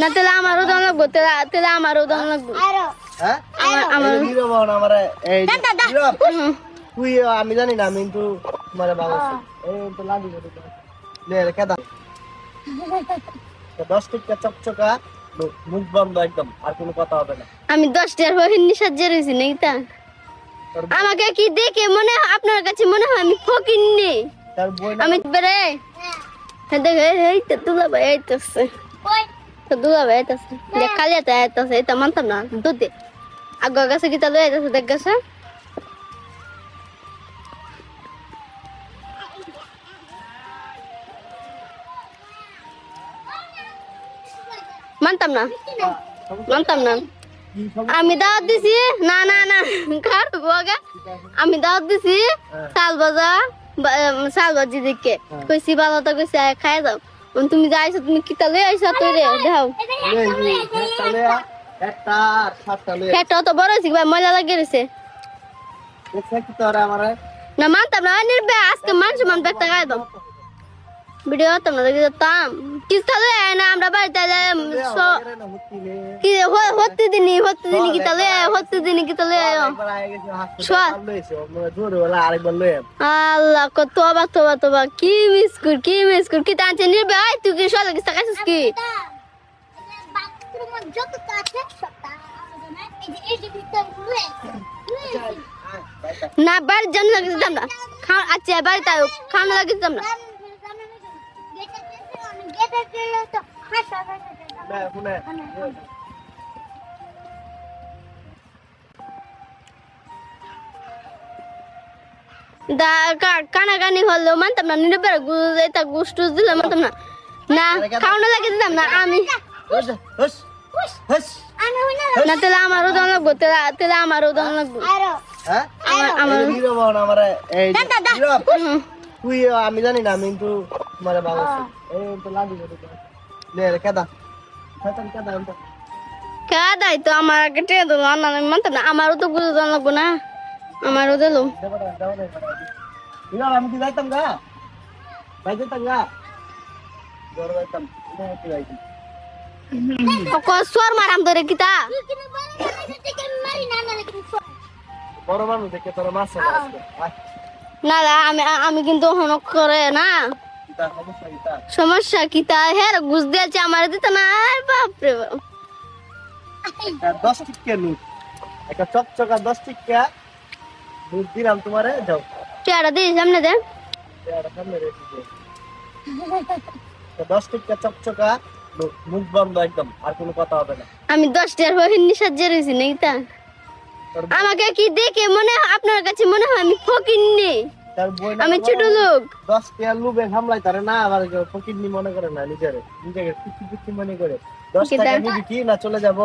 না তেলে আমারও দাম লাগবো তেলে আমারও দাম লাগবো হ্যাঁ আমার হিরো বাবা আমারে এই হিরো তুই আমি জানি না আমি কিন্তু তোমারে বাবাছি এই তো লাগি লে রে কেদা 10 টাকা চকচকা মুখ বন্ধ একদম আর কোনো কথা হবে না আমি 10 টাকার হইনি সাজ্জা রইছি নাকি তা আমাকে কি দেখে মনে আপনার কাছে মনে হয় আমি ফকিন্নি আমি বেরে দেখে এই তো দুলা ভাই আইতাছে কই তো দুলা ভাই আইতাছে যে খালি আইতাছে এটা মানতাম না দুধে আগা গাছে কি তালে আইতাছে দেখ গাছে মানতাম না আমি দাওয়াত দিছি না না না কার গোগা আমি দাওয়াত দিছি সালবাজি দেখে কইছি ভালো তো কইছি খাই দাও তুমি যাইছো তুমি কি তালে আইছো তুই রে দাও একটা তো বড় হইছে ভাই মজা লাগে রইছে না মানতাম না নির্বে আজকে মান ব্যক্ত খাই দাও ভিডিও তোমরা দেখে যেতাম কি তালে না আমরা বাড়িতে কি হতে দিনই কি তালে আল্লাহ কত তোবা কি মিসকুর কি টানছে নির্বে আই তুই কি সলে কিছু খাইছিস কি না বাড়ির জন্য লাগে যেতাম না আচ্ছা বাড়িতে খাওয়ানো লাগে যেতাম না কানাকানি হলো মানতাম না নির্বের এটা গুস্টুস দিলে মানতাম না না খাওয়ানো লাগে দিতাম না আমি না তেলে আমারও দাম লাগবো তেলে আমারও দাম লাগবো তুই আমি জানি না আমি কিন্তু তোমারে বাবাছি এই তো লাগি লে রে কেদা কেদাই তো আমার আগে টেনে দিল না মানতাম না আমারও তো বুঝে দাম লাগবো না আমারও দিল আমি কি যাইতাম গা যাইতাম সোর মারাম ধরে কিতা বড় মানুষ দেখে তোর মাছ না আমি কিন্তু হনক করে না সমস্যা কিতা হ্যাঁ ঘুষ দিয়েছে আমার দিত না বাপরে 10 টাকা নোট একটা চকচকা 10 টাকা দুধ দিলাম তোমারে যাও চেয়ারা দিই সামনে দে চেয়ারা সামনে রেখে দে 10 টাকা চকচকা মুখ বন্ধ একদম আর কোনো কথা হবে না আমি 10 টাকার হইনি সাজ্জা রইছি নাকি তা আমাকে কি দেখে মনে আপনার কাছে মনে হয় আমি ফকিন্নি আমি ছোট লোক 10 টাকা লুবে সামলাই তারে না আবার ফকিন্নি মনে করে না নিজেকে কিছু মনে করে 10 টাকা নিবি কি না চলে যাব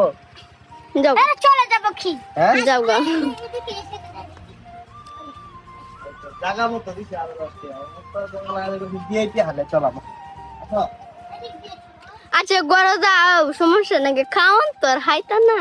যাও চলে যাব কি যাও গা জায়গা মতো দিছি আর 10 টাকা মতো জায়গা লাগে ভিআইপি হালে চলাম আচ্ছা গড় যাও সমস্যা নাকি খাওন তোর হাইতা না